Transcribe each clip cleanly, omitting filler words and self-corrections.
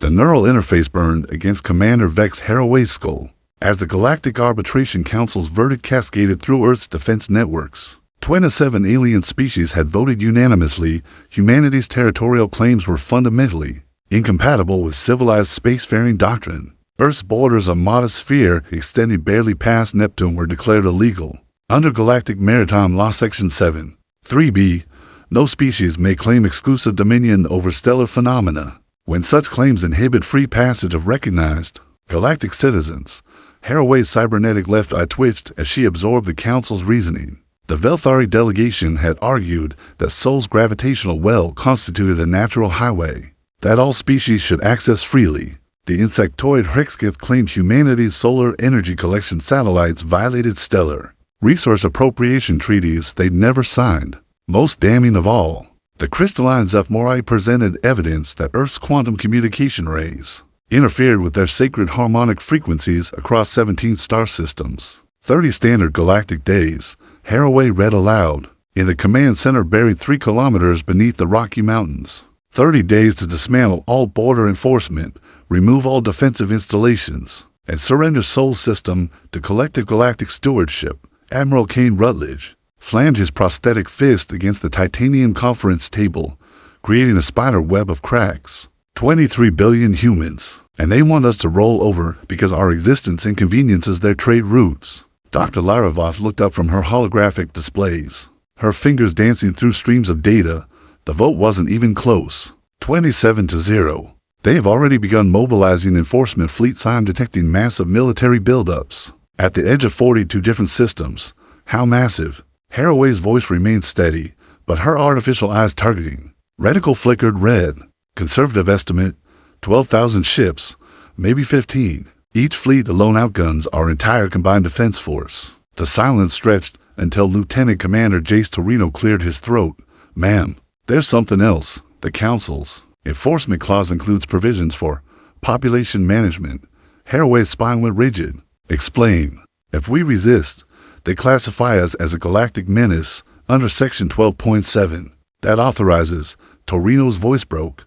The neural interface burned against Commander Vex HFY's skull, as the Galactic Arbitration Council's verdict cascaded through Earth's defense networks. 27 alien species had voted unanimously humanity's territorial claims were fundamentally incompatible with civilized spacefaring doctrine. Earth's borders, a modest sphere extending barely past Neptune, were declared illegal. Under Galactic Maritime Law Section 7, 3b, no species may claim exclusive dominion over stellar phenomena when such claims inhibit free passage of recognized galactic citizens. HFY's cybernetic left eye twitched as she absorbed the Council's reasoning. The Velthari delegation had argued that Sol's gravitational well constituted a natural highway that all species should access freely. The insectoid Hrexkith claimed humanity's solar energy collection satellites violated stellar resource appropriation treaties they'd never signed. Most damning of all, the crystalline Zephmori presented evidence that Earth's quantum communication rays interfered with their sacred harmonic frequencies across 17 star systems. 30 standard galactic days, HFY read aloud, in the command center buried 3 kilometers beneath the Rocky Mountains. 30 days to dismantle all border enforcement, remove all defensive installations, and surrender Sol's system to collective galactic stewardship. Admiral Kane Rutledge slammed his prosthetic fist against the titanium conference table, creating a spider web of cracks. 23 billion humans, and they want us to roll over because our existence inconveniences their trade routes. Dr. Lyra Voss looked up from her holographic displays, her fingers dancing through streams of data. The vote wasn't even close. 27-0. They have already begun mobilizing enforcement fleets detecting massive military buildups at the edge of 42 different systems. How massive? HFY's voice remained steady, but her artificial eyes targeting reticle flickered red. Conservative estimate, 12,000 ships, maybe 15. Each fleet alone outguns our entire combined defense force. The silence stretched until Lieutenant Commander Jace Torino cleared his throat. Ma'am, there's something else. The Council's enforcement clause includes provisions for population management. HFY's spine went rigid. Explain. If we resist, they classify us as a galactic menace under Section 12.7. That authorizes, Torino's voice broke,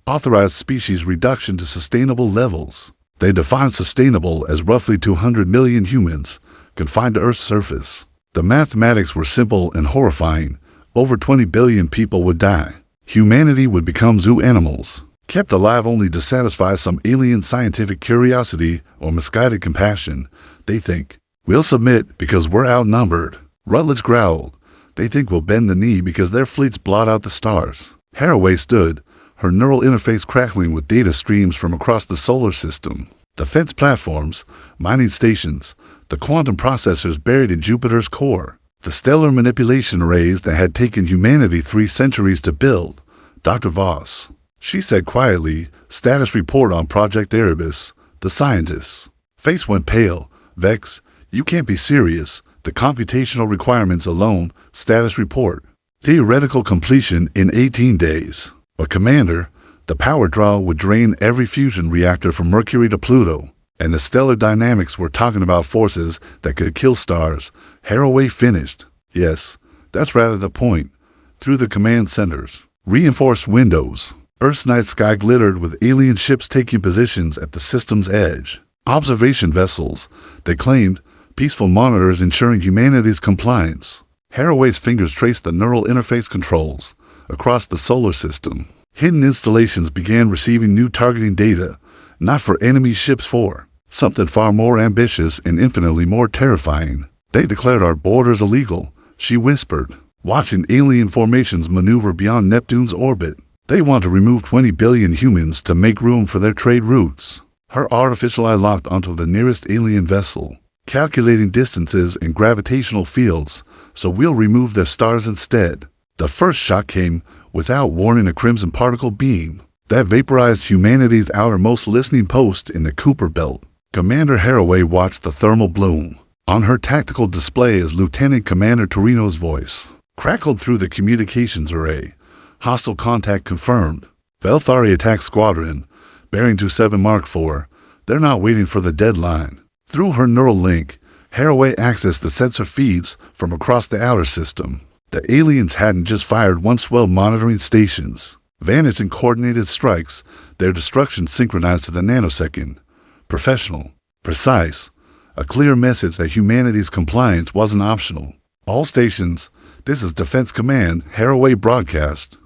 authorized species reduction to sustainable levels. They define sustainable as roughly 200 million humans confined to Earth's surface. The mathematics were simple and horrifying. Over 20 billion people would die. Humanity would become zoo animals, kept alive only to satisfy some alien scientific curiosity or misguided compassion. They think, we'll submit because we're outnumbered. Rutledge growled. They think we'll bend the knee because their fleets blot out the stars. HFY stood, her neural interface crackling with data streams from across the solar system. Defense platforms, mining stations, the quantum processors buried in Jupiter's core, the stellar manipulation arrays that had taken humanity 3 centuries to build. Dr. Voss, she said quietly, status report on Project Erebus. The scientists' face went pale. Vex, you can't be serious. The computational requirements alone, status report. Theoretical completion in 18 days. But Commander, the power draw would drain every fusion reactor from Mercury to Pluto, and the stellar dynamics were talking about forces that could kill stars. HFY finished. Yes, that's rather the point. Through the command centers, reinforced windows, Earth's night sky glittered with alien ships taking positions at the system's edge. Observation vessels, they claimed, peaceful monitors ensuring humanity's compliance. HFY's fingers traced the neural interface controls across the solar system. Hidden installations began receiving new targeting data, not for enemy ships, for something far more ambitious and infinitely more terrifying. They declared our borders illegal, she whispered, watching alien formations maneuver beyond Neptune's orbit. They want to remove 20 billion humans to make room for their trade routes. Her artificial eye locked onto the nearest alien vessel, calculating distances and gravitational fields, so we'll remove their stars instead. The first shock came without warning, a crimson particle beam that vaporized humanity's outermost listening post in the Kuiper Belt. Commander HFY watched the thermal bloom on her tactical display as Lieutenant Commander Torino's voice crackled through the communications array. Hostile contact confirmed. Velthari attack squadron, bearing 27 Mark IV. They're not waiting for the deadline. Through her neural link, HFY accessed the sensor feeds from across the outer system. The aliens hadn't just fired 1 swell monitoring stations. Vanished in coordinated strikes, their destruction synchronized to the nanosecond. Professional. Precise. A clear message that humanity's compliance wasn't optional. All stations, this is Defense Command, HFY broadcast.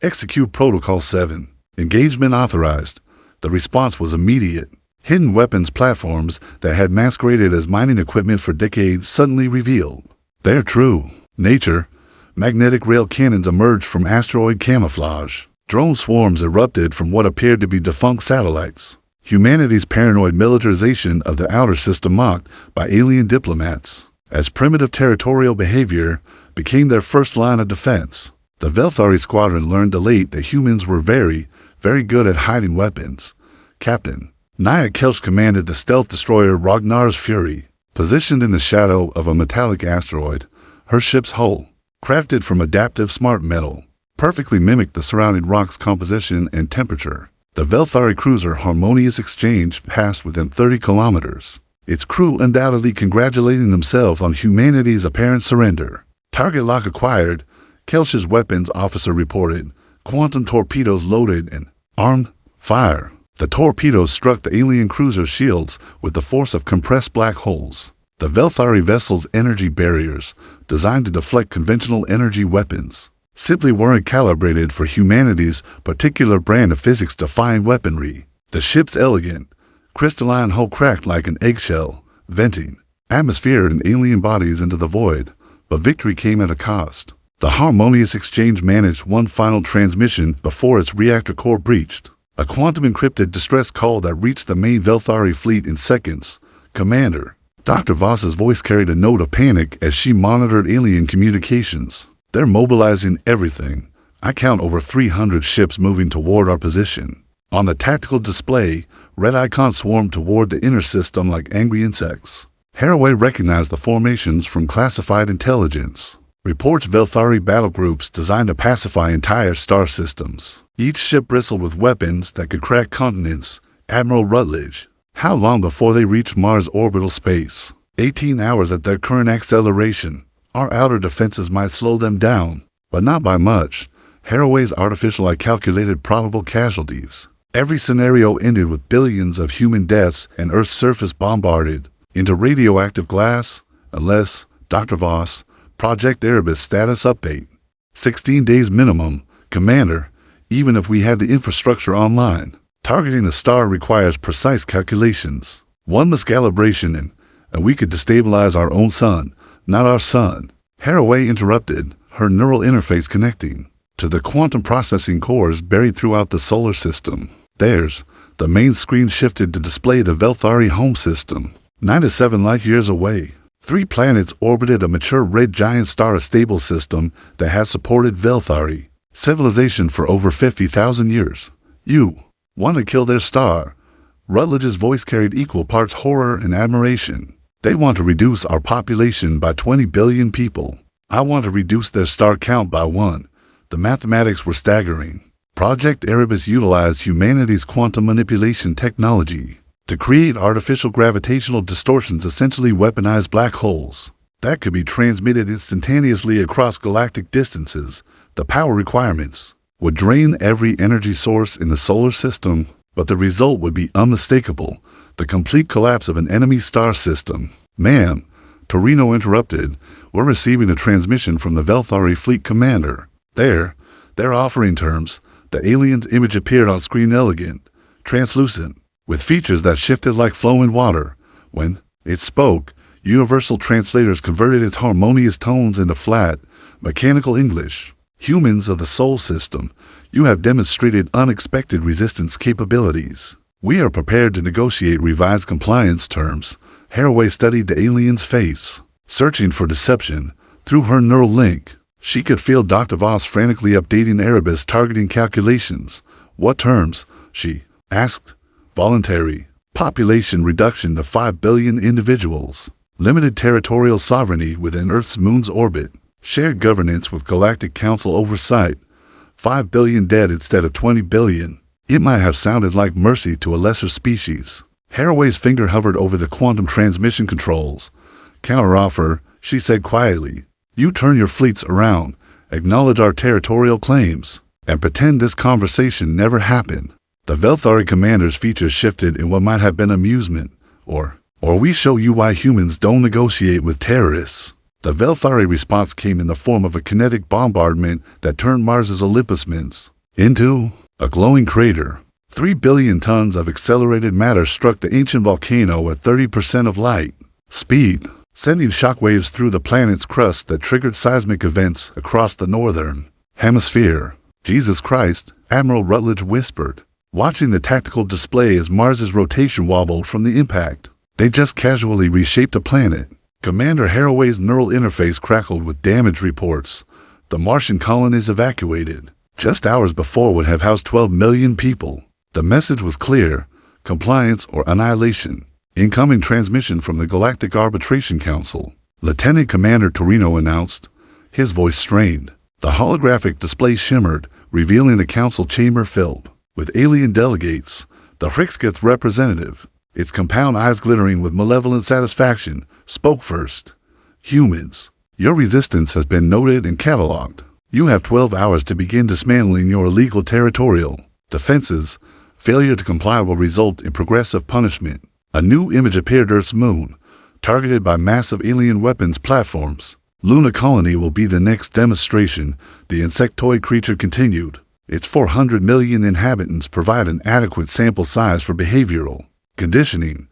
Execute Protocol 7. Engagement authorized. The response was immediate. Hidden weapons platforms that had masqueraded as mining equipment for decades suddenly revealed their true nature. Magnetic rail cannons emerged from asteroid camouflage. Drone swarms erupted from what appeared to be defunct satellites. Humanity's paranoid militarization of the outer system mocked by alien diplomats as primitive territorial behavior became their first line of defense. The Velthari squadron learned late that humans were very, very good at hiding weapons. Captain Naya Kelch commanded the stealth destroyer Ragnar's Fury. Positioned in the shadow of a metallic asteroid, her ship's hull, crafted from adaptive smart metal, perfectly mimicked the surrounding rock's composition and temperature. The Velthari cruiser Harmonious Exchange passed within 30 kilometers, its crew undoubtedly congratulating themselves on humanity's apparent surrender. Target lock acquired, Kelch's weapons officer reported. Quantum torpedoes loaded and armed. Fire. The torpedoes struck the alien cruiser's shields with the force of compressed black holes. The Velthari vessel's energy barriers, designed to deflect conventional energy weapons, simply weren't calibrated for humanity's particular brand of physics-defying weaponry. The ship's elegant, crystalline hull cracked like an eggshell, venting atmosphere and alien bodies into the void, but victory came at a cost. The Harmonious Exchange managed one final transmission before its reactor core breached. A quantum-encrypted distress call that reached the main Velthari fleet in seconds. Commander. Dr. Voss's voice carried a note of panic as she monitored alien communications. They're mobilizing everything. I count over 300 ships moving toward our position. On the tactical display, red icons swarmed toward the inner system like angry insects. HFY recognized the formations from classified intelligence. Reports Velthari battle groups designed to pacify entire star systems. Each ship bristled with weapons that could crack continents. Admiral Rutledge. How long before they reached Mars orbital space? 18 hours at their current acceleration. Our outer defenses might slow them down, but not by much. HFY's artificially calculated probable casualties. Every scenario ended with billions of human deaths and Earth's surface bombarded into radioactive glass, unless, Dr. Voss, Project Erebus status update. 16 days minimum, Commander, even if we had the infrastructure online. Targeting a star requires precise calculations. One miscalibration and we could destabilize our own sun, not our sun. HFY interrupted, her neural interface connecting to the quantum processing cores buried throughout the solar system. The main screen shifted to display the Velthari home system. 97 light-years away. 3 planets orbited a mature red giant star, a stable system that has supported Velthari civilization for over 50,000 years. You want to kill their star? Rutledge's voice carried equal parts horror and admiration. They want to reduce our population by 20 billion people. I want to reduce their star count by 1. The mathematics were staggering. Project Erebus utilized humanity's quantum manipulation technology to create artificial gravitational distortions, essentially weaponized black holes, that could be transmitted instantaneously across galactic distances. The power requirements would drain every energy source in the solar system, but the result would be unmistakable: the complete collapse of an enemy star system. Ma'am, Torino interrupted, we're receiving a transmission from the Velthari fleet commander. They're offering terms. The alien's image appeared on screen, elegant, translucent, with features that shifted like flowing water. When it spoke, universal translators converted its harmonious tones into flat, mechanical English. Humans of the Sol system, you have demonstrated unexpected resistance capabilities. We are prepared to negotiate revised compliance terms. HFY studied the alien's face, searching for deception. Through her neural link, she could feel Dr. Voss frantically updating Erebus targeting calculations. What terms? She asked. Voluntary population reduction to 5 billion individuals. Limited territorial sovereignty within Earth's moon's orbit. Shared governance with Galactic Council oversight. 5 billion dead instead of 20 billion. It might have sounded like mercy to a lesser species. HFY's finger hovered over the quantum transmission controls. Counteroffer, she said quietly. You turn your fleets around. Acknowledge our territorial claims. and pretend this conversation never happened. The Velthari commander's features shifted in what might have been amusement, or we show you why humans don't negotiate with terrorists. The Velthari response came in the form of a kinetic bombardment that turned Mars's Olympus Mons into a glowing crater. 3 billion tons of accelerated matter struck the ancient volcano at 30% of light speed, sending shockwaves through the planet's crust that triggered seismic events across the northern hemisphere. Jesus Christ, Admiral Rutledge whispered, watching the tactical display as Mars's rotation wobbled from the impact. They just casually reshaped a planet. Commander HFY's neural interface crackled with damage reports. The Martian colonies evacuated, just hours before, would have housed 12 million people. The message was clear: compliance or annihilation. Incoming transmission from the Galactic Arbitration Council. Lieutenant Commander Torino announced, his voice strained. The holographic display shimmered, revealing the council chamber filled with alien delegates. The Hrixkith representative, its compound eyes glittering with malevolent satisfaction, spoke first. Humans, your resistance has been noted and cataloged. You have 12 hours to begin dismantling your illegal territorial defenses. Failure to comply will result in progressive punishment. A new image appeared Earth's moon, targeted by massive alien weapons platforms. Luna Colony will be the next demonstration, the insectoid creature continued. Its 400 million inhabitants provide an adequate sample size for behavioral conditioning.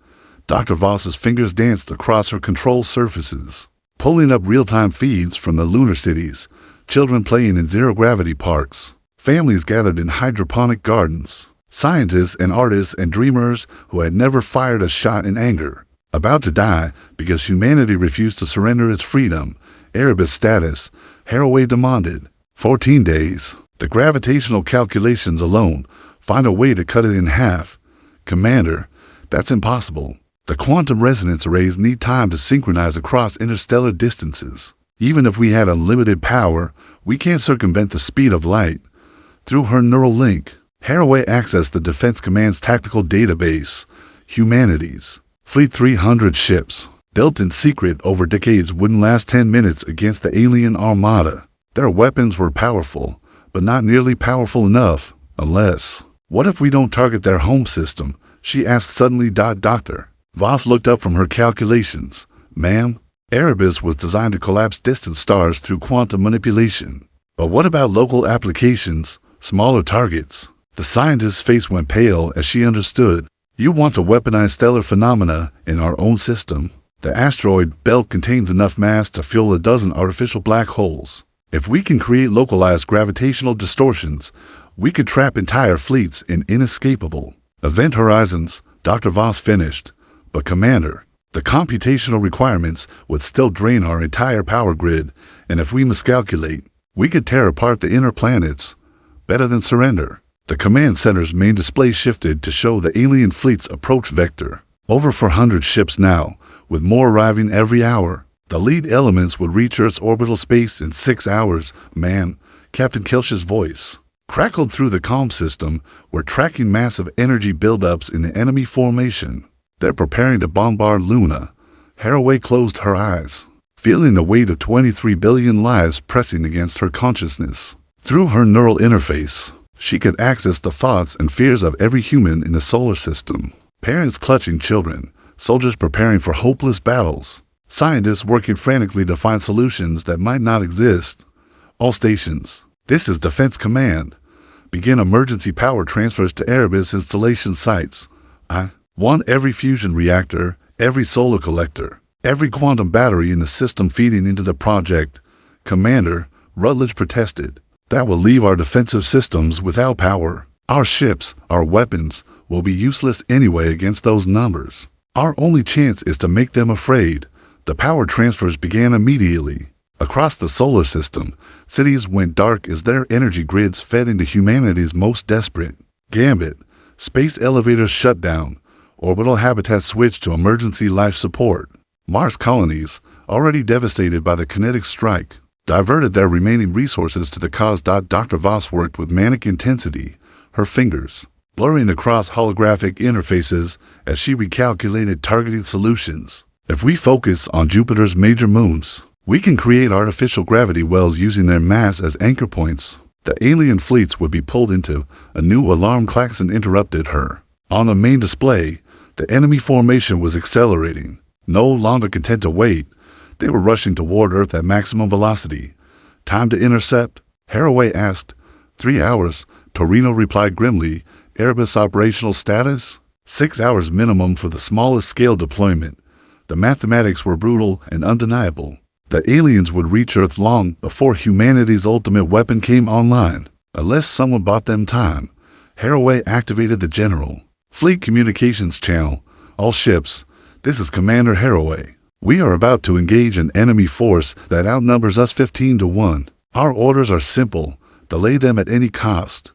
Dr. Voss's fingers danced across her control surfaces, pulling up real-time feeds from the lunar cities. Children playing in zero-gravity parks. Families gathered in hydroponic gardens. Scientists and artists and dreamers who had never fired a shot in anger. About to die because humanity refused to surrender its freedom. Erebus status, HFY demanded. 14 days. The gravitational calculations alone find a way to cut it in half. Commander, that's impossible. The quantum resonance arrays need time to synchronize across interstellar distances. Even if we had unlimited power, we can't circumvent the speed of light. Through her neural link, HFY accessed the Defense Command's tactical database. Humanity's Fleet 300 ships, built in secret over decades, wouldn't last 10 minutes against the alien armada. Their weapons were powerful, but not nearly powerful enough, unless... What if we don't target their home system? She asked suddenly. Dr. Voss looked up from her calculations. Ma'am, Erebus was designed to collapse distant stars through quantum manipulation. But what about local applications, smaller targets? The scientist's face went pale as she understood. You want to weaponize stellar phenomena in our own system. The asteroid belt contains enough mass to fuel a dozen artificial black holes. If we can create localized gravitational distortions, we could trap entire fleets in inescapable event horizons. Dr. Voss finished. But Commander, the computational requirements would still drain our entire power grid, and if we miscalculate, we could tear apart the inner planets. Better than surrender. The command center's main display shifted to show the alien fleet's approach vector. Over 400 ships now, with more arriving every hour. The lead elements would reach Earth's orbital space in 6 hours. Man, Captain Kilsh's voice crackled through the comm system. We're tracking massive energy buildups in the enemy formation. They're preparing to bombard Luna. HFY closed her eyes, feeling the weight of 23 billion lives pressing against her consciousness. Through her neural interface, she could access the thoughts and fears of every human in the solar system. Parents clutching children, soldiers preparing for hopeless battles, scientists working frantically to find solutions that might not exist. All stations, this is Defense Command. Begin emergency power transfers to Erebus installation sites. I want every fusion reactor, every solar collector, every quantum battery in the system feeding into the project. Commander, Rutledge protested. That will leave our defensive systems without power. Our ships, our weapons, will be useless anyway against those numbers. Our only chance is to make them afraid. The power transfers began immediately. Across the solar system, cities went dark as their energy grids fed into humanity's most desperate. Gambit, space elevators shut down. Orbital habitats switched to emergency life support. Mars colonies, already devastated by the kinetic strike, diverted their remaining resources to the cause. Dr. Voss worked with manic intensity, her fingers blurring across holographic interfaces as she recalculated targeted solutions. If we focus on Jupiter's major moons, we can create artificial gravity wells using their mass as anchor points. The alien fleets would be pulled into. A new alarm klaxon interrupted her. On the main display, the enemy formation was accelerating. No longer content to wait, they were rushing toward Earth at maximum velocity. Time to intercept? HFY asked. 3 hours, Torino replied grimly. Erebus operational status? 6 hours minimum for the smallest scale deployment. The mathematics were brutal and undeniable. The aliens would reach Earth long before humanity's ultimate weapon came online, unless someone bought them time. HFY activated the General Fleet Communications Channel. All ships, this is Commander HFY. We are about to engage an enemy force that outnumbers us 15 to 1. Our orders are simple. Delay them at any cost.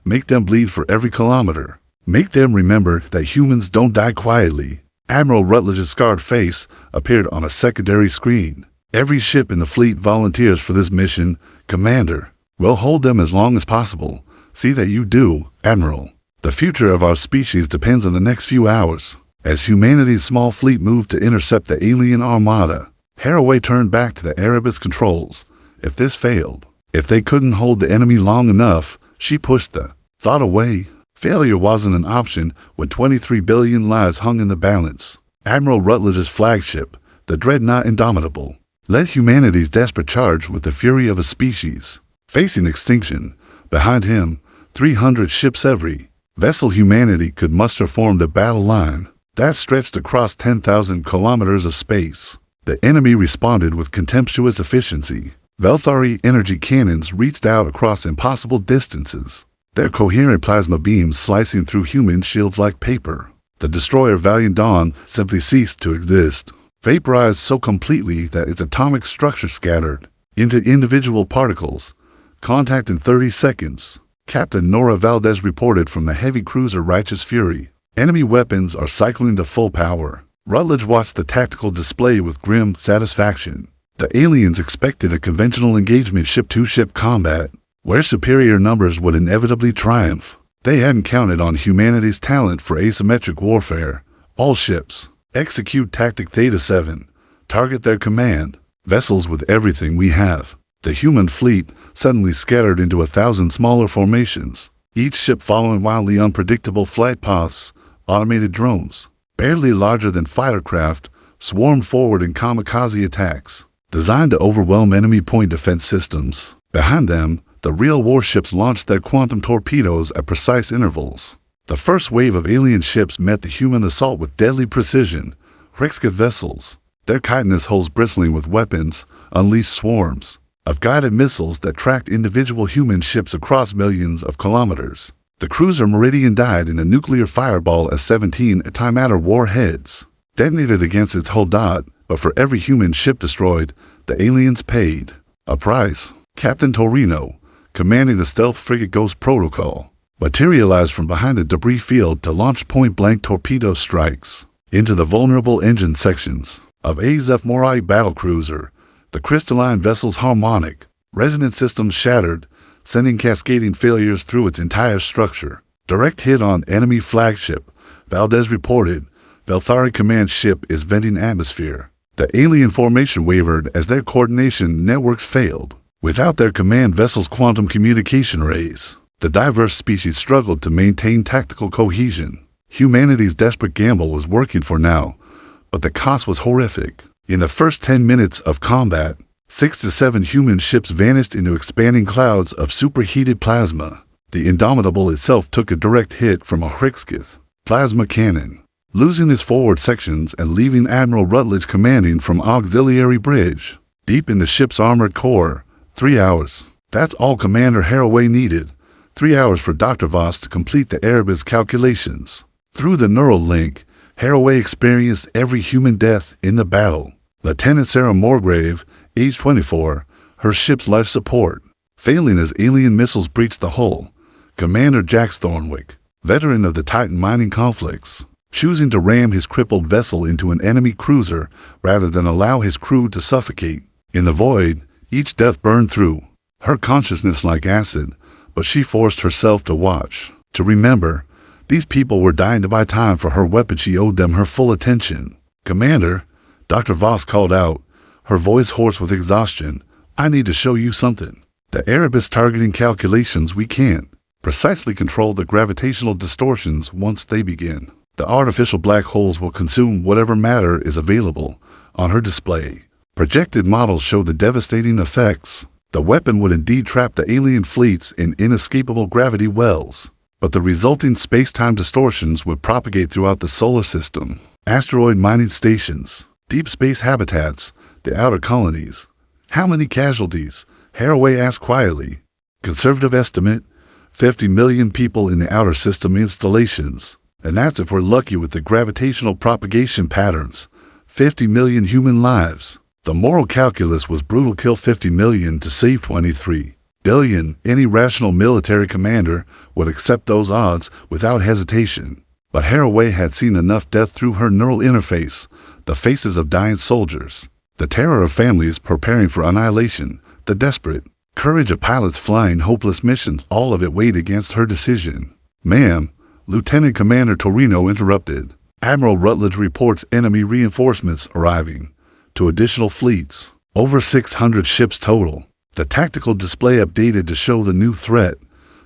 Make them bleed for every kilometer. Make them remember that humans don't die quietly. Admiral Rutledge's scarred face appeared on a secondary screen. Every ship in the fleet volunteers for this mission. Commander, we'll hold them as long as possible. See that you do, Admiral. The future of our species depends on the next few hours. As humanity's small fleet moved to intercept the alien armada, HFY turned back to the Erebus controls. If this failed, if they couldn't hold the enemy long enough, she pushed the thought away. Failure wasn't an option when 23 billion lives hung in the balance. Admiral Rutledge's flagship, the Dreadnought Indomitable, led humanity's desperate charge with the fury of a species facing extinction. Behind him, 300 ships every vessel humanity could muster formed a battle line that stretched across 10,000 kilometers of space. The enemy responded with contemptuous efficiency. Velthari energy cannons reached out across impossible distances, their coherent plasma beams slicing through human shields like paper. The destroyer Valiant Dawn simply ceased to exist, vaporized so completely that its atomic structure scattered into individual particles. Contact in 30 seconds. Captain Nora Valdez reported from the heavy cruiser Righteous Fury. Enemy weapons are cycling to full power. Rutledge watched the tactical display with grim satisfaction. The aliens expected a conventional engagement ship-to-ship combat, where superior numbers would inevitably triumph. They hadn't counted on humanity's talent for asymmetric warfare. All ships, execute Tactic Theta-7. Target their command vessels with everything we have. The human fleet suddenly scattered into 1,000 smaller formations, each ship following wildly unpredictable flight paths. Automated drones, barely larger than fighter craft, swarmed forward in kamikaze attacks, designed to overwhelm enemy point defense systems. Behind them, the real warships launched their quantum torpedoes at precise intervals. The first wave of alien ships met the human assault with deadly precision. Hrixka vessels, their chitinous hulls bristling with weapons, unleashed swarms of guided missiles that tracked individual human ships across millions of kilometers. The cruiser Meridian died in a nuclear fireball as 17 antimatter warheads detonated against its hull dot, but for every human ship destroyed, the aliens paid a price. Captain Torino, commanding the stealth frigate Ghost Protocol, materialized from behind a debris field to launch point-blank torpedo strikes into the vulnerable engine sections of Azef Morai battlecruiser. The crystalline vessel's harmonic resonance system shattered, sending cascading failures through its entire structure. Direct hit on enemy flagship, Valdez reported. Velthari command ship is venting atmosphere. The alien formation wavered as their coordination networks failed. Without their command vessel's quantum communication rays, the diverse species struggled to maintain tactical cohesion. Humanity's desperate gamble was working for now, but the cost was horrific. In the first 10 minutes of combat, 6 to 7 human ships vanished into expanding clouds of superheated plasma. The Indomitable itself took a direct hit from a Hrixka plasma cannon, losing its forward sections and leaving Admiral Rutledge commanding from auxiliary bridge. Deep in the ship's armored core, 3 hours. That's all Commander HFY needed. 3 hours for Dr. Voss to complete the Erebus calculations. Through the neural link, HFY experienced every human death in the battle. Lieutenant Sarah Morgrave, age 24, her ship's life support, failing as alien missiles breached the hull. Commander Jax Thornwick, veteran of the Titan mining conflicts, choosing to ram his crippled vessel into an enemy cruiser rather than allow his crew to suffocate. In the void, each death burned through her consciousness like acid, but she forced herself to watch, to remember. These people were dying to buy time for her weapon. She owed them her full attention. Commander, Dr. Voss called out, her voice hoarse with exhaustion. I need to show you something. The Erebus targeting calculations, we can't precisely control the gravitational distortions once they begin. The artificial black holes will consume whatever matter is available on her display. Projected models show the devastating effects. The weapon would indeed trap the alien fleets in inescapable gravity wells, but the resulting space-time distortions would propagate throughout the solar system. Asteroid mining stations, deep space habitats, the outer colonies. How many casualties? HFY asked quietly. Conservative estimate, 50 million people in the outer system installations. And that's if we're lucky with the gravitational propagation patterns. 50 million human lives. The moral calculus was brutal: kill 50 million to save 23 billion. Any rational military commander would accept those odds without hesitation. But HFY had seen enough death through her neural interface, the faces of dying soldiers, the terror of families preparing for annihilation, the desperate courage of pilots flying hopeless missions, all of it weighed against her decision. Ma'am, Lieutenant Commander Torino interrupted. Admiral Rutledge reports enemy reinforcements arriving. 2 additional fleets. Over 600 ships total. The tactical display updated to show the new threat.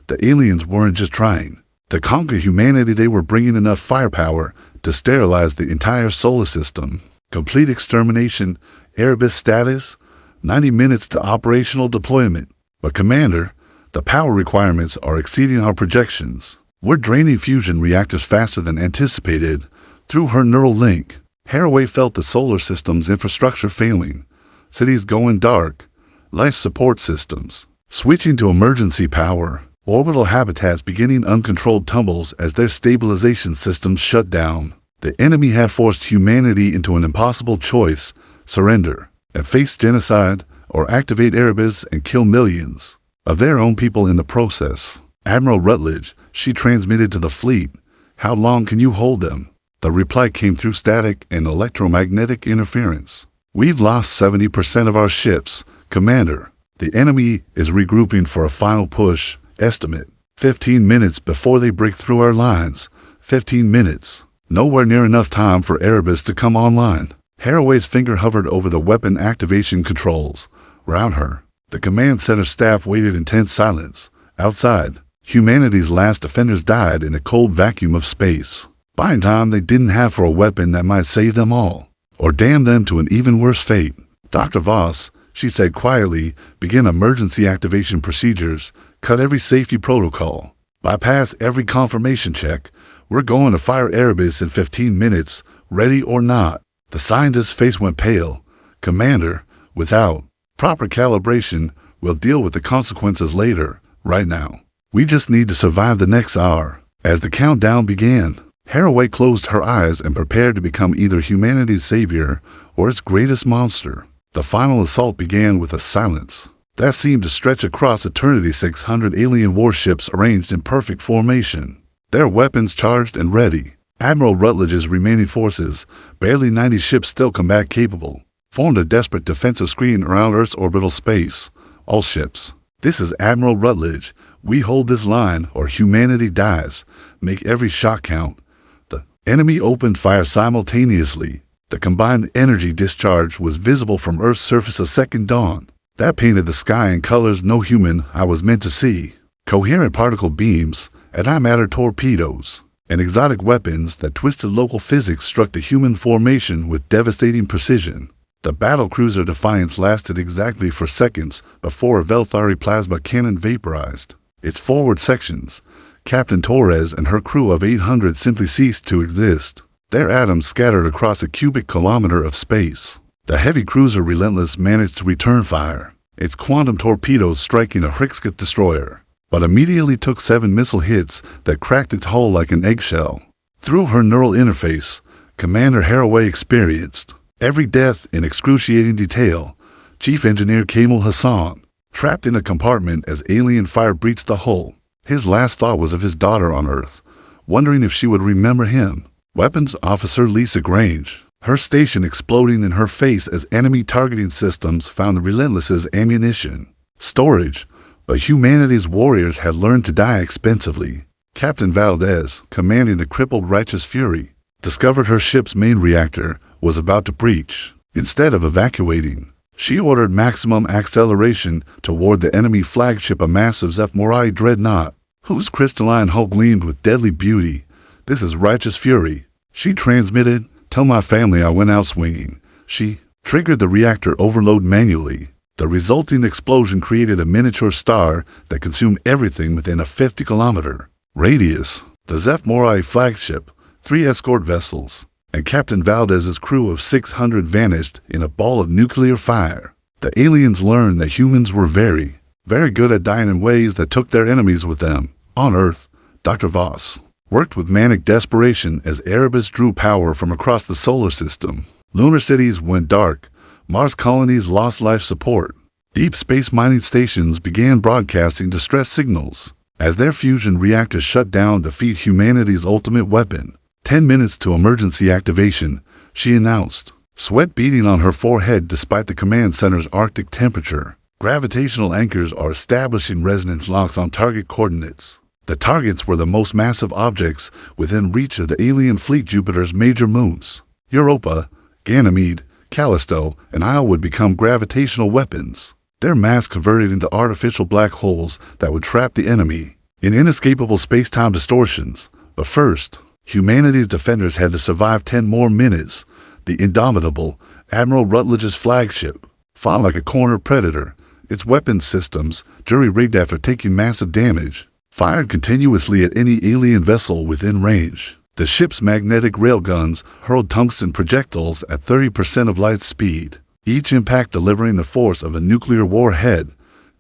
The aliens weren't just trying to conquer humanity, they were bringing enough firepower to sterilize the entire solar system. Complete extermination. Erebus status, 90 minutes to operational deployment. But Commander, the power requirements are exceeding our projections. We're draining fusion reactors faster than anticipated. Through her neural link, HFY felt the solar system's infrastructure failing. Cities going dark. Life support systems switching to emergency power. Orbital habitats beginning uncontrolled tumbles as their stabilization systems shut down. The enemy had forced humanity into an impossible choice: surrender and face genocide, or activate Erebus and kill millions of their own people in the process. Admiral Rutledge, she transmitted to the fleet. How long can you hold them? The reply came through static and electromagnetic interference. We've lost 70% of our ships, Commander. The enemy is regrouping for a final push. Estimate, 15 minutes before they break through our lines. 15 minutes. Nowhere near enough time for Erebus to come online. HFY's finger hovered over the weapon activation controls. Around her, the command center staff waited in tense silence. Outside, humanity's last defenders died in the cold vacuum of space, buying time they didn't have for a weapon that might save them all, or damn them to an even worse fate. Dr. Voss, she said quietly, begin emergency activation procedures, cut every safety protocol, bypass every confirmation check. We're going to fire Erebus in 15 minutes, ready or not. The scientist's face went pale. Commander, without proper calibration, we'll deal with the consequences later. Right now, we just need to survive the next hour. As the countdown began, HFY closed her eyes and prepared to become either humanity's savior or its greatest monster. The final assault began with a silence that seemed to stretch across eternity. 600 alien warships arranged in perfect formation, their weapons charged and ready. Admiral Rutledge's remaining forces, barely 90 ships still combat capable, formed a desperate defensive screen around Earth's orbital space. All ships. This is Admiral Rutledge. We hold this line or humanity dies. Make every shot count. The enemy opened fire simultaneously. The combined energy discharge was visible from Earth's surface a second dawn. That painted the sky in colors no human eye was meant to see. Coherent particle beams, antimatter torpedoes, and exotic weapons that twisted local physics struck the human formation with devastating precision. The battlecruiser Defiance lasted exactly 4 seconds before a Velthari plasma cannon vaporized its forward sections. Captain Torres and her crew of 800 simply ceased to exist, their atoms scattered across a cubic kilometer of space. The heavy cruiser Relentless managed to return fire, its quantum torpedoes striking a Hrixkith destroyer, but immediately took 7 missile hits that cracked its hull like an eggshell. Through her neural interface, Commander HFY experienced every death in excruciating detail. Chief Engineer Kamal Hassan, trapped in a compartment as alien fire breached the hull. His last thought was of his daughter on Earth, wondering if she would remember him. Weapons Officer Lisa Grange, her station exploding in her face as enemy targeting systems found Relentless's ammunition storage, but humanity's warriors had learned to die expensively. Captain Valdez, commanding the crippled Righteous Fury, discovered her ship's main reactor was about to breach. Instead of evacuating, She ordered maximum acceleration toward the enemy flagship, a massive Zephyr dreadnought, whose crystalline hull gleamed with deadly beauty. "This is righteous fury," she transmitted. "Tell my family I went out swinging." She triggered the reactor overload manually. The resulting explosion created a miniature star that consumed everything within a 50-kilometer radius. The Zephyr flagship, 3 escort vessels, and Captain Valdez's crew of 600 vanished in a ball of nuclear fire. The aliens learned that humans were very good at dying in ways that took their enemies with them. On Earth, Dr. Voss worked with manic desperation as Erebus drew power from across the solar system. Lunar cities went dark. Mars colonies lost life support. Deep space mining stations began broadcasting distress signals as their fusion reactors shut down to feed humanity's ultimate weapon. 10 minutes to emergency activation, she announced, sweat beading on her forehead despite the command center's Arctic temperature. Gravitational anchors are establishing resonance locks on target coordinates. The targets were the most massive objects within reach of the alien fleet. Jupiter's major moons, Europa, Ganymede, Callisto, and Io, would become gravitational weapons. Their mass converted into artificial black holes that would trap the enemy in inescapable space-time distortions. But first, humanity's defenders had to survive 10 more minutes. The indomitable Admiral Rutledge's flagship fought like a cornered predator. Its weapons systems, jury-rigged after taking massive damage, fired continuously at any alien vessel within range. The ship's magnetic railguns hurled tungsten projectiles at 30% of light speed, each impact delivering the force of a nuclear warhead.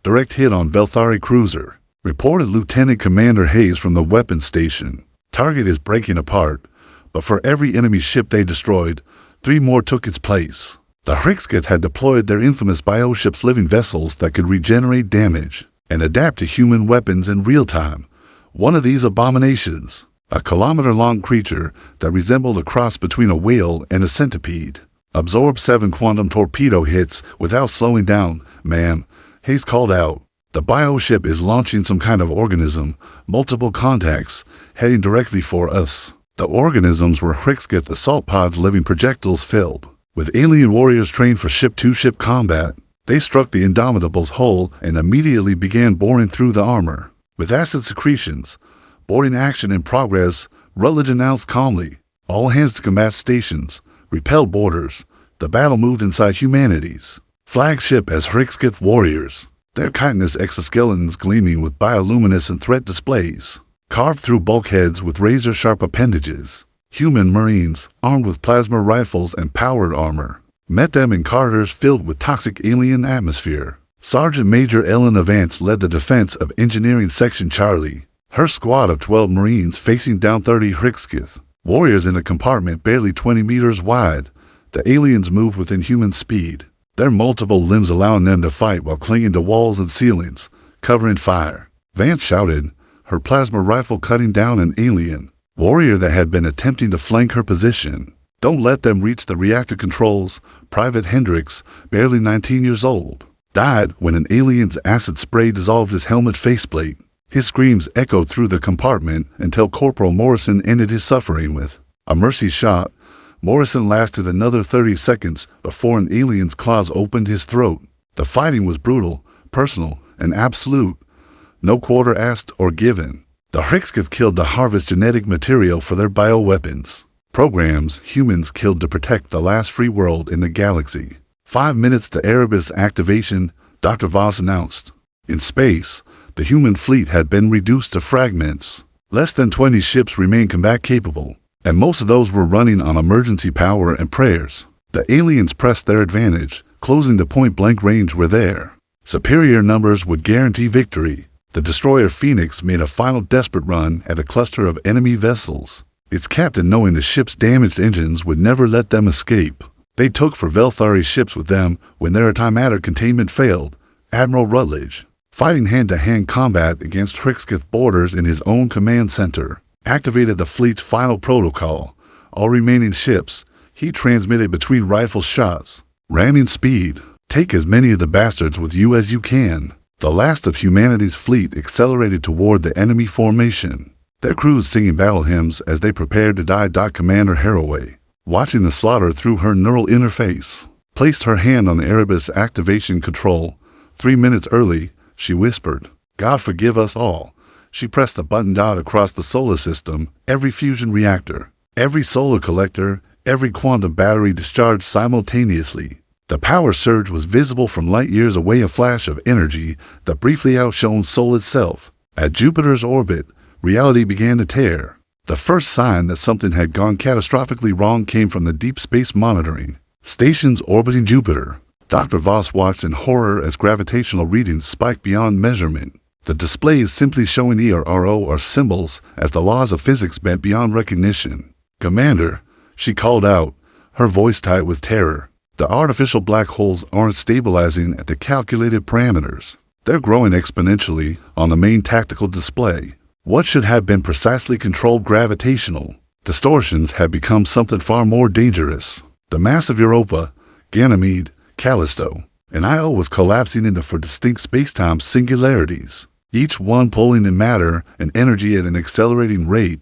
Direct hit on Velthari cruiser, reported Lieutenant Commander Hayes from the weapons station. Target is breaking apart, but for every enemy ship they destroyed, 3 more took its place. The Hrixkith had deployed their infamous bioships, living vessels that could regenerate damage and adapt to human weapons in real time. One of these abominations, a kilometer-long creature that resembled a cross between a whale and a centipede, absorbed 7 quantum torpedo hits without slowing down. "Ma'am," Hayes called out, "the bioship is launching some kind of organism, multiple contacts, heading directly for us." The organisms were Hrixkith assault pods, living projectiles filled with alien warriors trained for ship-to-ship combat. They struck the Indomitable's hull and immediately began boring through the armor. With acid secretions, boarding action in progress, Rutledge announced calmly, "All hands to combat stations, repel boarders." The battle moved inside humanity's flagship as Hrixkith warriors, their chitinous exoskeletons gleaming with bioluminescent threat displays, carved through bulkheads with razor-sharp appendages. Human Marines, armed with plasma rifles and powered armor, met them in corridors filled with toxic alien atmosphere. Sergeant Major Ellen Avance led the defense of Engineering Section Charlie, her squad of 12 Marines facing down 30 Hrixkith warriors in a compartment barely 20 meters wide. The aliens moved within human speed, their multiple limbs allowing them to fight while clinging to walls and ceilings, covering fire. Vance shouted, her plasma rifle cutting down an alien warrior that had been attempting to flank her position. "Don't let them reach the reactor controls." Private Hendricks, barely 19 years old, died when an alien's acid spray dissolved his helmet faceplate. His screams echoed through the compartment until Corporal Morrison ended his suffering with a mercy shot. Morrison lasted another 30 seconds before an alien's claws opened his throat. The fighting was brutal, personal, and absolute. No quarter asked or given. The Hrixkith killed to harvest genetic material for their bioweapons programs. Humans killed to protect the last free world in the galaxy. 5 minutes to Erebus activation, Dr. Voss announced. In space, the human fleet had been reduced to fragments. Less than 20 ships remained combat-capable, and most of those were running on emergency power and prayers. The aliens pressed their advantage, closing to point-blank range where their superior numbers would guarantee victory. The destroyer Phoenix made a final desperate run at a cluster of enemy vessels, its captain knowing the ship's damaged engines would never let them escape. They took for Velthari ships with them when their antimatter containment failed. Admiral Rutledge, fighting hand-to-hand combat against Hrixkith boarders in his own command center, activated the fleet's final protocol. All remaining ships, he transmitted between rifle shots. Ramming speed. Take as many of the bastards with you as you can. The last of humanity's fleet accelerated toward the enemy formation, their crews singing battle hymns as they prepared to die. Commander HFY, watching the slaughter through her neural interface, placed her hand on the Erebus activation control. 3 minutes early, she whispered. God forgive us all. She pressed the button across the solar system, every fusion reactor, every solar collector, every quantum battery discharged simultaneously. The power surge was visible from light years away, a flash of energy that briefly outshone Sol itself. At Jupiter's orbit, reality began to tear. The first sign that something had gone catastrophically wrong came from the deep space monitoring stations orbiting Jupiter. Dr. Voss watched in horror as gravitational readings spiked beyond measurement. The displays simply showing E or RO or symbols as the laws of physics bent beyond recognition. Commander, she called out, her voice tight with terror. The artificial black holes aren't stabilizing at the calculated parameters. They're growing exponentially on the main tactical display. What should have been precisely controlled gravitational distortions had become something far more dangerous. The massive Europa, Ganymede, Callisto, and Io was collapsing into four distinct space-time singularities, each one pulling in matter and energy at an accelerating rate.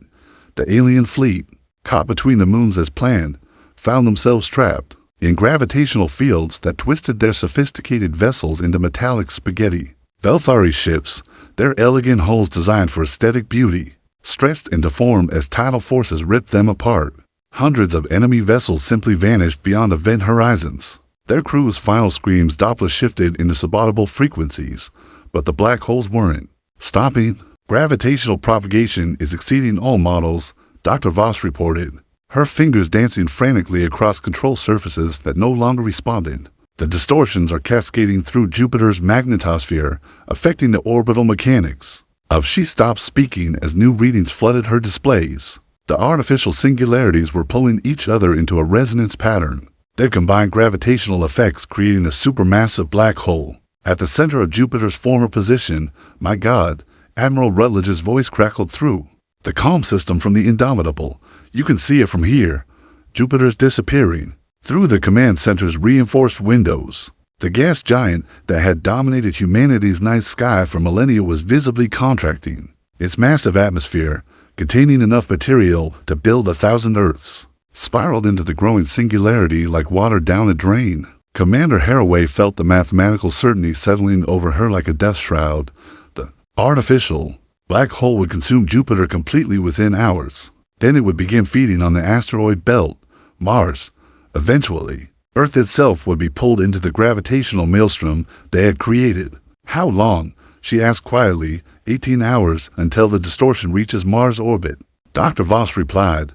The alien fleet, caught between the moons as planned, found themselves trapped in gravitational fields that twisted their sophisticated vessels into metallic spaghetti. Velthari ships, their elegant hulls designed for aesthetic beauty, stretched and deformed as tidal forces ripped them apart. Hundreds of enemy vessels simply vanished beyond event horizons. Their crew's final screams Doppler shifted into subaudible frequencies, but the black holes weren't stopping. Gravitational propagation is exceeding all models, Dr. Voss reported, her fingers dancing frantically across control surfaces that no longer responded. The distortions are cascading through Jupiter's magnetosphere, affecting the orbital mechanics. She stopped speaking as new readings flooded her displays. The artificial singularities were pulling each other into a resonance pattern, their combined gravitational effects creating a supermassive black hole. At the center of Jupiter's former position, my God, Admiral Rutledge's voice crackled through the comm system from the Indomitable. You can see it from here. Jupiter's disappearing. Through the command center's reinforced windows, the gas giant that had dominated humanity's night sky for millennia was visibly contracting. Its massive atmosphere, containing enough material to build 1,000 Earths, spiraled into the growing singularity like water down a drain. Commander HFY felt the mathematical certainty settling over her like a death shroud. The artificial black hole would consume Jupiter completely within hours. Then it would begin feeding on the asteroid belt, Mars. Eventually, Earth itself would be pulled into the gravitational maelstrom they had created. How long? She asked quietly. 18 hours until the distortion reaches Mars' orbit. Dr. Voss replied.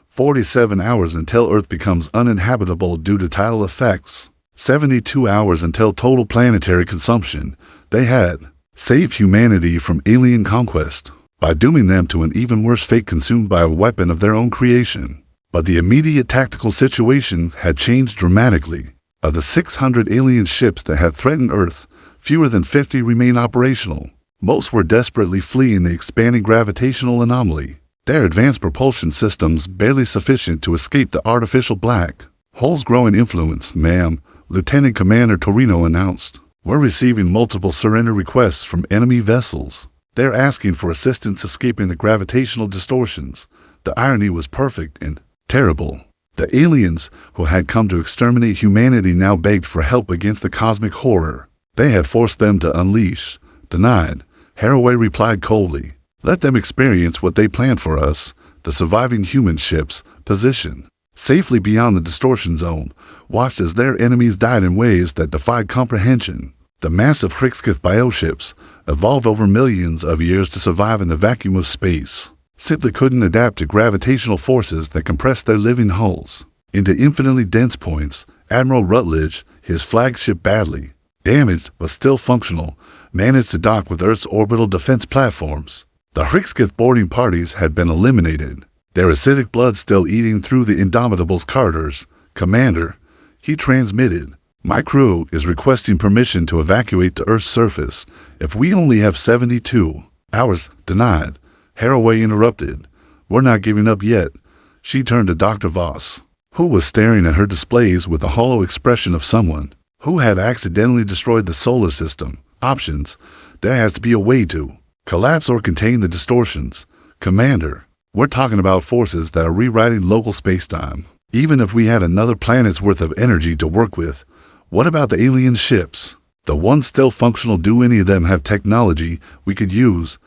47 hours until Earth becomes uninhabitable due to tidal effects. 72 hours until total planetary consumption. They had saved humanity from alien conquest by dooming them to an even worse fate, consumed by a weapon of their own creation. But the immediate tactical situation had changed dramatically. Of the 600 alien ships that had threatened Earth, fewer than 50 remain operational. Most were desperately fleeing the expanding gravitational anomaly, their advanced propulsion systems barely sufficient to escape the artificial black hole's growing influence. Ma'am, Lieutenant Commander Torino announced, we're receiving multiple surrender requests from enemy vessels. They're asking for assistance escaping the gravitational distortions. The irony was perfect and terrible. The aliens who had come to exterminate humanity now begged for help against the cosmic horror they had forced them to unleash. Denied. HFY replied coldly, let them experience what they planned for us. The surviving human ships, positioned safely beyond the distortion zone, watched as their enemies died in ways that defied comprehension. The massive HfY bioships, evolved over millions of years to survive in the vacuum of space, simply couldn't adapt to gravitational forces that compressed their living hulls into infinitely dense points. Admiral Rutledge, his flagship badly damaged but still functional, managed to dock with Earth's orbital defense platforms. The HfY boarding parties had been eliminated, their acidic blood still eating through the Indomitable's carters. Commander, he transmitted, my crew is requesting permission to evacuate to Earth's surface. If we only have 72 hours. Denied. HFY interrupted. We're not giving up yet. She turned to Dr. Voss, who was staring at her displays with the hollow expression of someone who had accidentally destroyed the solar system. Options. There has to be a way to collapse or contain the distortions. Commander, we're talking about forces that are rewriting local spacetime. Even if we had another planet's worth of energy to work with, What about the alien ships? The ones still functional? Do any of them have technology we could use?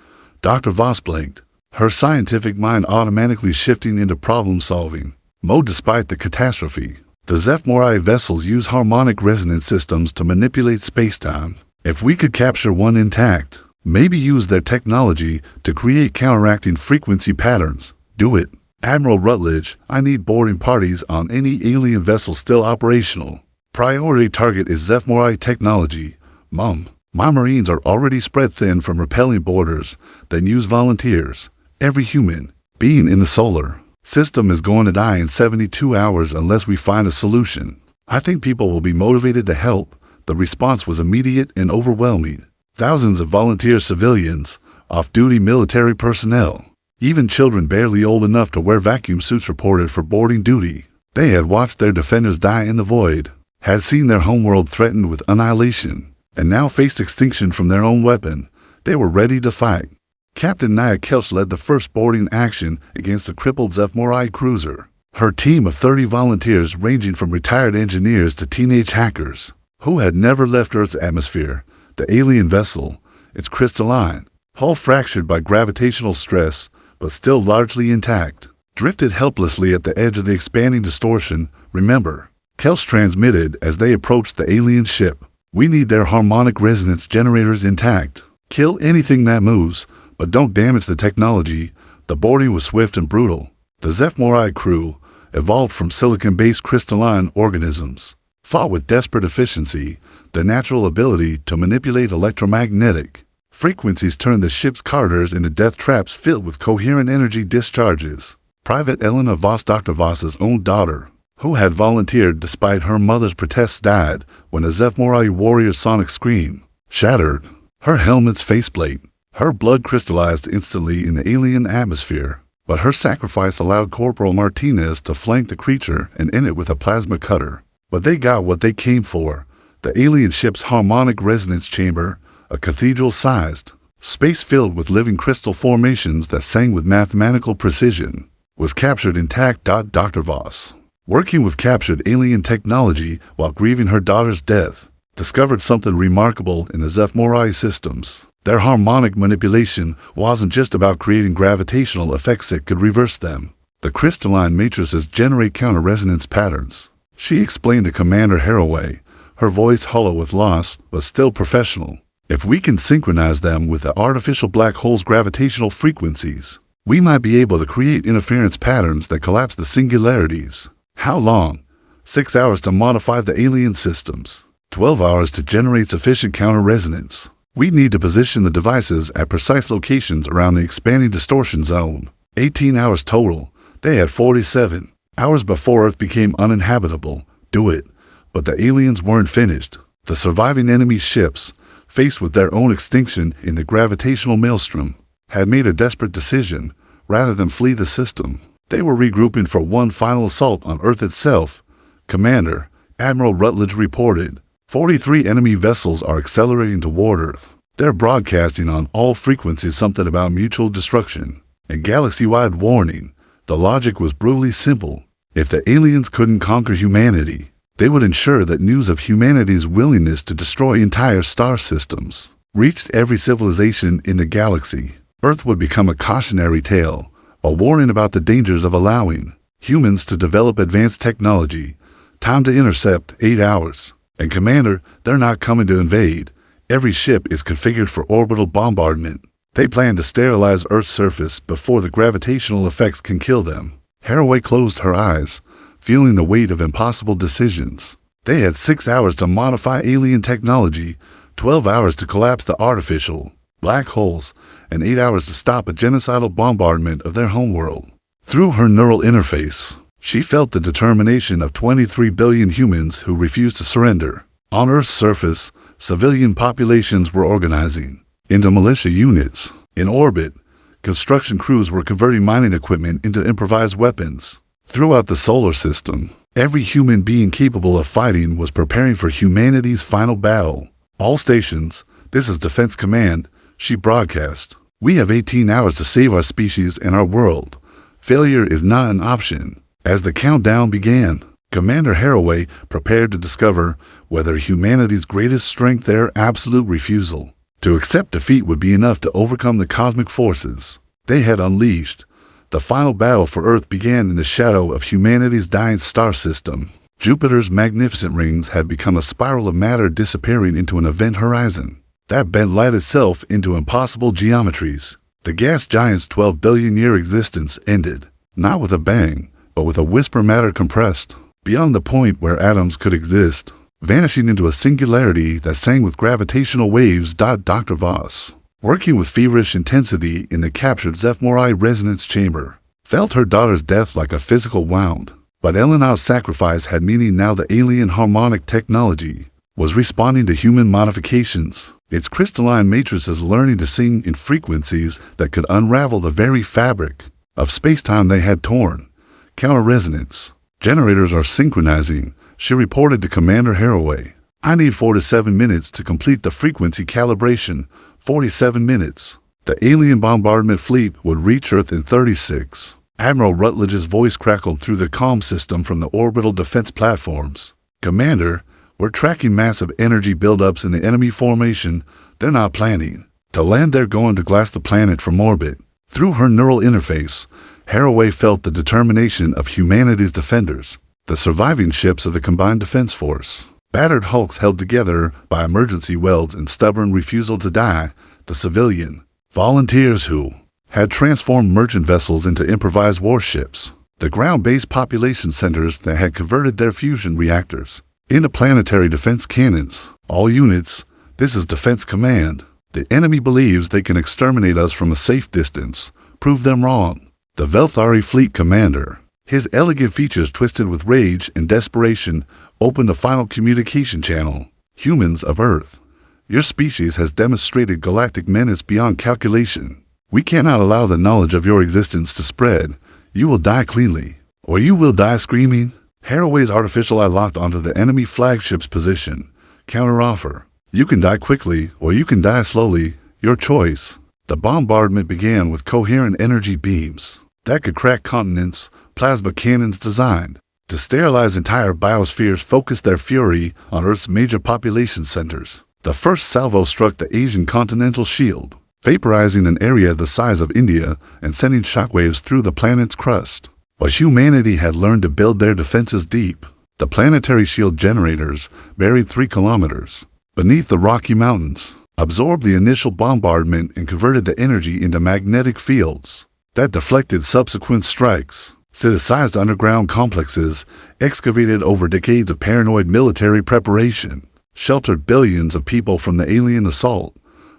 Dr. Voss blinked, her scientific mind automatically shifting into problem-solving mode despite the catastrophe. The hfy vessels use harmonic resonance systems to manipulate space-time. If we could capture one intact, maybe use their technology to create counteracting frequency patterns, do it. Admiral Rutledge, I need boarding parties on any alien vessel still operational. Priority target is hfy technology. Mum, my Marines are already spread thin from repelling boarders, then use volunteers. Every human being in the solar system is going to die in 72 hours unless we find a solution. I think people will be motivated to help. The response was immediate and overwhelming. Thousands of volunteer civilians, off-duty military personnel, even children barely old enough to wear vacuum suits reported for boarding duty. They had watched their defenders die in the void, had seen their homeworld threatened with annihilation, and now faced extinction from their own weapon. They were ready to fight. Captain Nia Kelch led the first boarding action against a crippled hfy cruiser. Her team of 30 volunteers ranging from retired engineers to teenage hackers, who had never left Earth's atmosphere. The alien vessel, its crystalline hull fractured by gravitational stress, but still largely intact, drifted helplessly at the edge of the expanding distortion. Remember, Kelch transmitted as they approached the alien ship. We need their harmonic resonance generators intact. Kill anything that moves, but don't damage the technology. The boarding was swift and brutal. The hfy crew, evolved from silicon-based crystalline organisms, fought with desperate efficiency. Their natural ability to manipulate electromagnetic frequencies turned the ship's corridors into death traps filled with coherent energy discharges. Private Elena Voss, Dr. Voss's own daughter, who had volunteered despite her mother's protests, died when a hfy warrior's sonic scream shattered her helmet's faceplate. Her blood crystallized instantly in the alien atmosphere, but her sacrifice allowed Corporal Martinez to flank the creature and end it with a plasma cutter. But they got what they came for. The alien ship's harmonic resonance chamber, a cathedral-sized space filled with living crystal formations that sang with mathematical precision, was captured intact. Dr. Voss, working with captured alien technology while grieving her daughter's death, discovered something remarkable in the hfy systems. Their harmonic manipulation wasn't just about creating gravitational effects that could reverse them. The crystalline matrices generate counter-resonance patterns, she explained to Commander HFY, her voice hollow with loss but still professional. If we can synchronize them with the artificial black hole's gravitational frequencies, we might be able to create interference patterns that collapse the singularities. How long? 6 hours to modify the alien systems, 12 hours to generate sufficient counter-resonance. We need to position the devices at precise locations around the expanding distortion zone. 18 hours total. They had 47 hours before Earth became uninhabitable. Do it. But the aliens weren't finished. The surviving enemy ships, faced with their own extinction in the gravitational maelstrom, had made a desperate decision. Rather than flee the system, they were regrouping for one final assault on Earth itself. Commander, Admiral Rutledge reported, 43 enemy vessels are accelerating toward Earth. They're broadcasting on all frequencies something about mutual destruction and galaxy-wide warning. The logic was brutally simple. If the aliens couldn't conquer humanity, they would ensure that news of humanity's willingness to destroy entire star systems reached every civilization in the galaxy. Earth would become a cautionary tale, a warning about the dangers of allowing humans to develop advanced technology. Time to intercept, 8 hours. And Commander, they're not coming to invade. Every ship is configured for orbital bombardment. They plan to sterilize Earth's surface before the gravitational effects can kill them. HFY closed her eyes, feeling the weight of impossible decisions. They had 6 hours to modify alien technology, 12 hours to collapse the artificial black holes, and 8 hours to stop a genocidal bombardment of their homeworld. Through her neural interface, she felt the determination of 23 billion humans who refused to surrender. On Earth's surface, civilian populations were organizing into militia units. In orbit, construction crews were converting mining equipment into improvised weapons. Throughout the solar system, every human being capable of fighting was preparing for humanity's final battle. All stations, this is Defense Command, she broadcast. We have 18 hours to save our species and our world. Failure is not an option. As the countdown began, Commander HFY prepared to discover whether humanity's greatest strength, their absolute refusal to accept defeat, would be enough to overcome the cosmic forces they had unleashed. The final battle for Earth began in the shadow of humanity's dying star system. Jupiter's magnificent rings had become a spiral of matter disappearing into an event horizon that bent light itself into impossible geometries. The gas giant's 12 billion-year existence ended, not with a bang, but with a whisper, matter compressed beyond the point where atoms could exist, vanishing into a singularity that sang with gravitational waves. Dr. Voss, working with feverish intensity in the captured fMRI resonance chamber, felt her daughter's death like a physical wound. But Elena's sacrifice had meaning now. The alien harmonic technology was responding to human modifications, its crystalline matrices learning to sing in frequencies that could unravel the very fabric of space-time they had torn. Counter-resonance generators are synchronizing, she reported to Commander HFY. I need 4 to 7 minutes to complete the frequency calibration. 47 minutes. The alien bombardment fleet would reach Earth in 36. Admiral Rutledge's voice crackled through the comm system from the orbital defense platforms. Commander, we're tracking massive energy buildups in the enemy formation. They're not planning to land, they're going to glass the planet from orbit. Through her neural interface, HFY felt the determination of humanity's defenders, the surviving ships of the combined defense force. Battered hulks held together by emergency welds and stubborn refusal to die. The civilian volunteers who had transformed merchant vessels into improvised warships. The ground-based population centers that had converted their fusion reactors into planetary defense cannons. All units, this is Defense Command. The enemy believes they can exterminate us from a safe distance. Prove them wrong. The Velthari fleet commander, his elegant features twisted with rage and desperation, opened a final communication channel. Humans of Earth, your species has demonstrated galactic menace beyond calculation. We cannot allow the knowledge of your existence to spread. You will die cleanly, or you will die screaming. HFY's artificial eye locked onto the enemy flagship's position. Counteroffer. You can die quickly, or you can die slowly. Your choice. The bombardment began with coherent energy beams that could crack continents. Plasma cannons designed to sterilize entire biospheres focused their fury on Earth's major population centers. The first salvo struck the Asian continental shield, vaporizing an area the size of India and sending shockwaves through the planet's crust. But humanity had learned to build their defenses deep. The planetary shield generators, buried 3 kilometers beneath the Rocky Mountains, absorbed the initial bombardment and converted the energy into magnetic fields that deflected subsequent strikes. City-sized underground complexes, excavated over decades of paranoid military preparation, sheltered billions of people from the alien assault.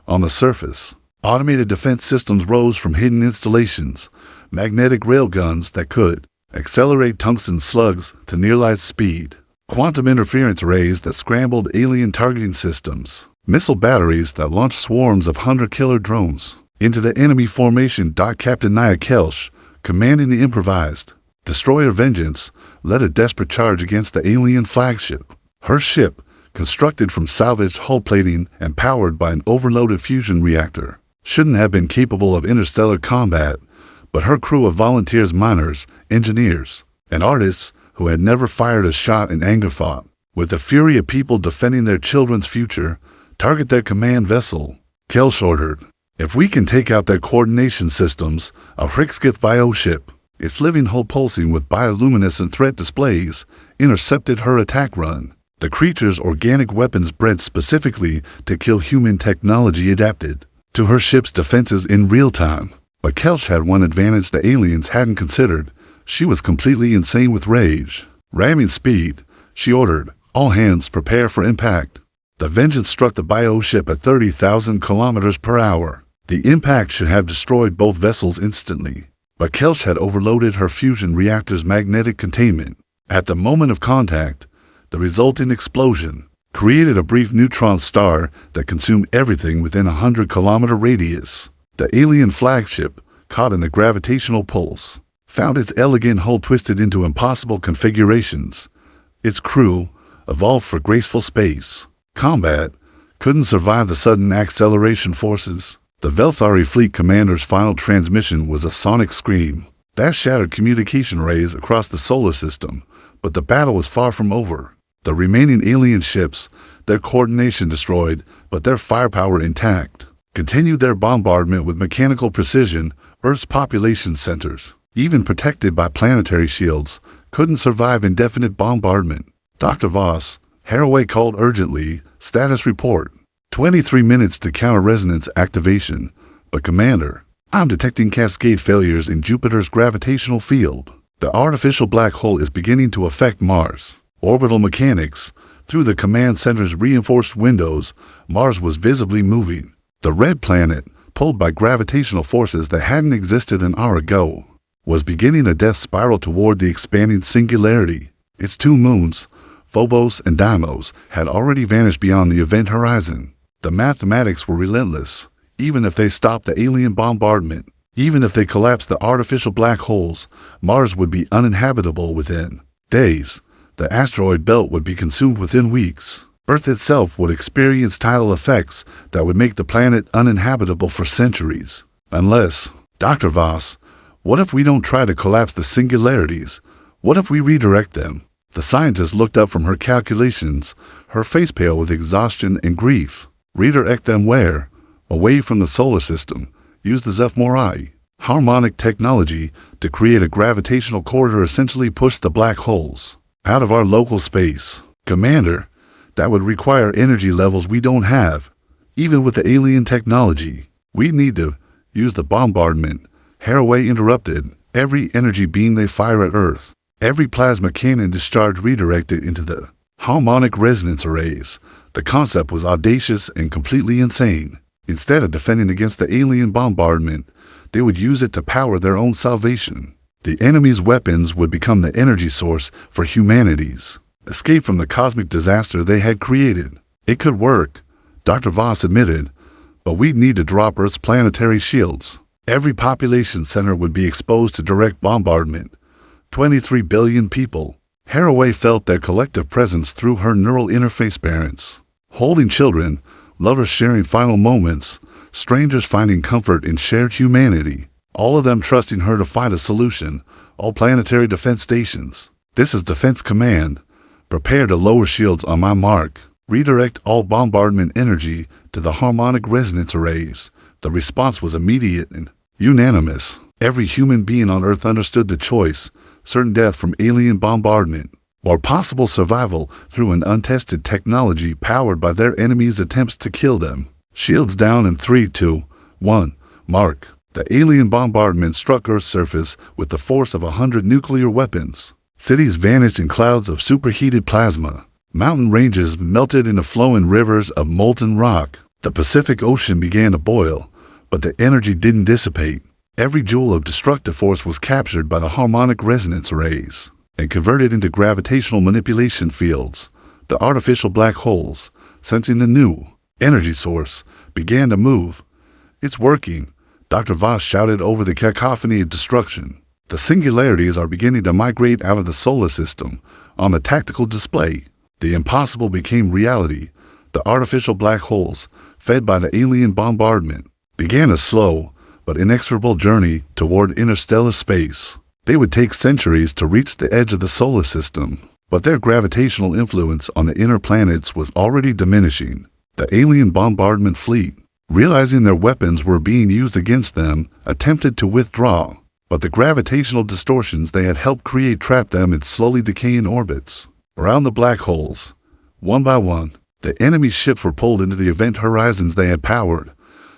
On the surface, automated defense systems rose from hidden installations, magnetic railguns that could accelerate tungsten slugs to near-light speed, quantum interference arrays that scrambled alien targeting systems, missile batteries that launched swarms of hunter-killer drones into the enemy formation. Captain Nia Kelsch, commanding the improvised destroyer Vengeance, led a desperate charge against the alien flagship. Her ship, constructed from salvaged hull plating and powered by an overloaded fusion reactor, shouldn't have been capable of interstellar combat, but her crew of volunteers, miners, engineers, and artists who had never fired a shot in anger fought with the fury of people defending their children's future. Target their command vessel, Kelsch ordered. If we can take out their coordination systems, a hfy ship, its living hull pulsing with bioluminescent threat displays, intercepted her attack run. The creature's organic weapons, bred specifically to kill human technology, adapted to her ship's defenses in real time. But Kelsch had one advantage the aliens hadn't considered. She was completely insane with rage. Ramming speed, she ordered, all hands prepare for impact. The Vengeance struck the bioship at 30,000 kilometers per hour. The impact should have destroyed both vessels instantly, but Kelsch had overloaded her fusion reactor's magnetic containment. At the moment of contact, the resulting explosion created a brief neutron star that consumed everything within a 100-kilometer radius. The alien flagship, caught in the gravitational pulse, found its elegant hull twisted into impossible configurations. Its crew, evolved for graceful space combat, couldn't survive the sudden acceleration forces. The Velthari fleet commander's final transmission was a sonic scream that shattered communication arrays across the solar system. But the battle was far from over. The remaining alien ships, their coordination destroyed, but their firepower intact, continued their bombardment with mechanical precision. Earth's population centers, even protected by planetary shields, couldn't survive indefinite bombardment. Dr. Voss, HFY called urgently. Status report. 23 minutes to counter-resonance activation. But Commander, I'm detecting cascade failures in Jupiter's gravitational field. The artificial black hole is beginning to affect Mars. Orbital mechanics. Through the command center's reinforced windows, Mars was visibly moving. The red planet, pulled by gravitational forces that hadn't existed an hour ago, was beginning a death spiral toward the expanding singularity. Its two moons, Phobos and Deimos, had already vanished beyond the event horizon. The mathematics were relentless. Even if they stopped the alien bombardment, even if they collapsed the artificial black holes, Mars would be uninhabitable within days. The asteroid belt would be consumed within weeks. Earth itself would experience tidal effects that would make the planet uninhabitable for centuries. Unless, Dr. Voss, what if we don't try to collapse the singularities? What if we redirect them? The scientist looked up from her calculations, her face pale with exhaustion and grief. Redirect them where? Away from the solar system. Use the hfy harmonic technology to create a gravitational corridor, essentially push the black holes out of our local space. Commander, that would require energy levels we don't have. Even with the alien technology, we need to use the bombardment. HFY interrupted. Every energy beam they fire at Earth, every plasma cannon discharge redirected into the harmonic resonance arrays. The concept was audacious and completely insane. Instead of defending against the alien bombardment, they would use it to power their own salvation. The enemy's weapons would become the energy source for humanity's escape from the cosmic disaster they had created. It could work, Dr. Voss admitted, but we'd need to drop Earth's planetary shields. Every population center would be exposed to direct bombardment. 23 billion people. HFY felt their collective presence through her neural interface. Parents holding children, lovers sharing final moments, strangers finding comfort in shared humanity. All of them trusting her to find a solution. All planetary defense stations. This is Defense Command. Prepare to lower shields on my mark. Redirect all bombardment energy to the harmonic resonance arrays. The response was immediate and unanimous. Every human being on Earth understood the choice: certain death from alien bombardment, or possible survival through an untested technology powered by their enemies' attempts to kill them. Shields down in 3, 2, 1. Mark. The alien bombardment struck Earth's surface with the force of 100 nuclear weapons. Cities vanished in clouds of superheated plasma. Mountain ranges melted into flowing rivers of molten rock. The Pacific Ocean began to boil, but the energy didn't dissipate. Every joule of destructive force was captured by the harmonic resonance arrays and converted into gravitational manipulation fields. The artificial black holes, sensing the new energy source, began to move. It's working, Dr. Voss shouted over the cacophony of destruction. The singularities are beginning to migrate out of the solar system. On the tactical display, the impossible became reality. The artificial black holes, fed by the alien bombardment, began a slow but inexorable journey toward interstellar space. They would take centuries to reach the edge of the solar system, but their gravitational influence on the inner planets was already diminishing. The alien bombardment fleet, realizing their weapons were being used against them, attempted to withdraw, but the gravitational distortions they had helped create trapped them in slowly decaying orbits around the black holes. One by one, the enemy's ships were pulled into the event horizons they had powered.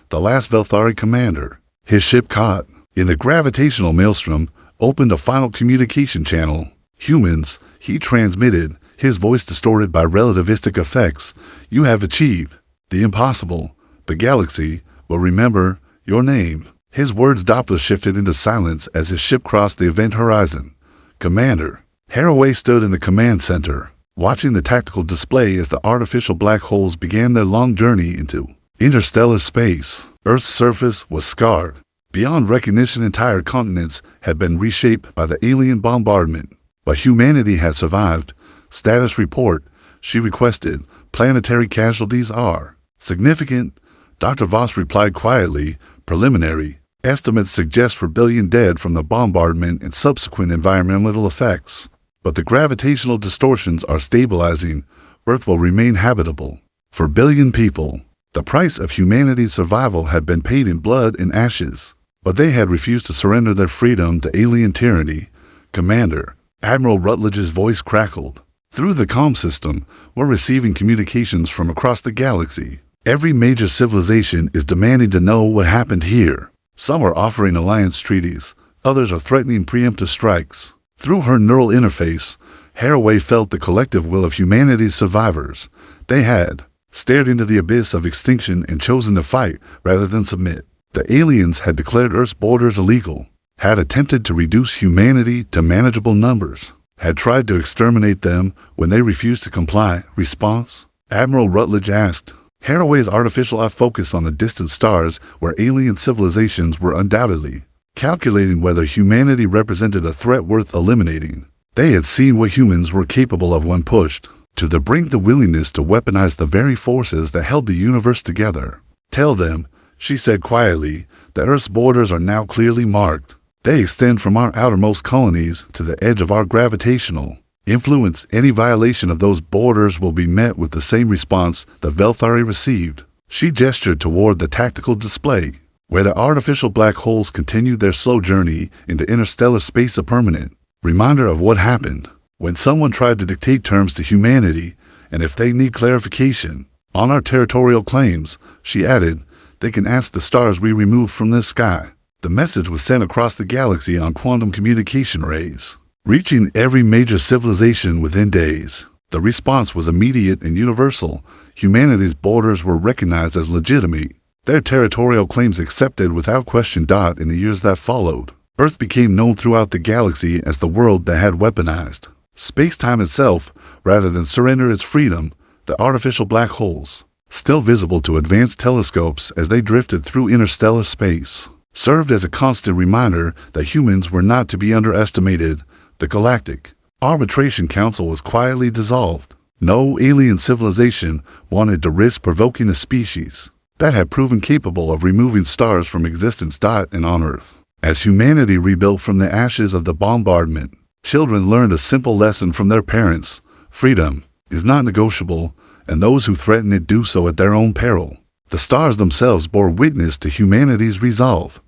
The last Velthari commander, his ship caught in the gravitational maelstrom, opened a final communication channel. Humans, he transmitted, his voice distorted by relativistic effects. You have achieved the impossible. The galaxy will remember your name. His words Doppler shifted into silence as his ship crossed the event horizon. Commander. HFY stood in the command center, watching the tactical display as the artificial black holes began their long journey into interstellar space. Earth's surface was scarred. Beyond recognition, entire continents had been reshaped by the alien bombardment. But humanity had survived. Status report, she requested. Planetary casualties are significant. Dr. Voss replied quietly. Preliminary estimates suggest 4 billion dead from the bombardment and subsequent environmental effects. But the gravitational distortions are stabilizing. Earth will remain habitable. For billion people, the price of humanity's survival had been paid in blood and ashes. But they had refused to surrender their freedom to alien tyranny. Commander, Admiral Rutledge's voice crackled. Through the comm system, we're receiving communications from across the galaxy. Every major civilization is demanding to know what happened here. Some are offering alliance treaties. Others are threatening preemptive strikes. Through her neural interface, HFY felt the collective will of humanity's survivors. They had stared into the abyss of extinction and chosen to fight rather than submit. The aliens had declared Earth's borders illegal, had attempted to reduce humanity to manageable numbers, had tried to exterminate them when they refused to comply. Response? Admiral Rutledge asked. HFY's artificial eye focused on the distant stars where alien civilizations were undoubtedly calculating whether humanity represented a threat worth eliminating. They had seen what humans were capable of when pushed to the brink, the willingness to weaponize the very forces that held the universe together. Tell them, she said quietly, that Earth's borders are now clearly marked. They extend from our outermost colonies to the edge of our gravitational influence. Any violation of those borders will be met with the same response the Velthari received. She gestured toward the tactical display, where the artificial black holes continued their slow journey into interstellar space, a permanent reminder of what happened when someone tried to dictate terms to humanity, and if they need clarification on our territorial claims, she added, they can ask the stars we removed from this sky. The message was sent across the galaxy on quantum communication rays, reaching every major civilization within days. The response was immediate and universal. Humanity's borders were recognized as legitimate, their territorial claims accepted without question. In the years that followed, Earth became known throughout the galaxy as the world that had weaponized space-time itself rather than surrender its freedom. The artificial black holes, still visible to advanced telescopes as they drifted through interstellar space, served as a constant reminder that humans were not to be underestimated. The Galactic Arbitration Council was quietly dissolved. No alien civilization wanted to risk provoking a species that had proven capable of removing stars from existence. And on Earth, as humanity rebuilt from the ashes of the bombardment, children learned a simple lesson from their parents. Freedom is not negotiable, and those who threaten it do so at their own peril. The stars themselves bore witness to humanity's resolve.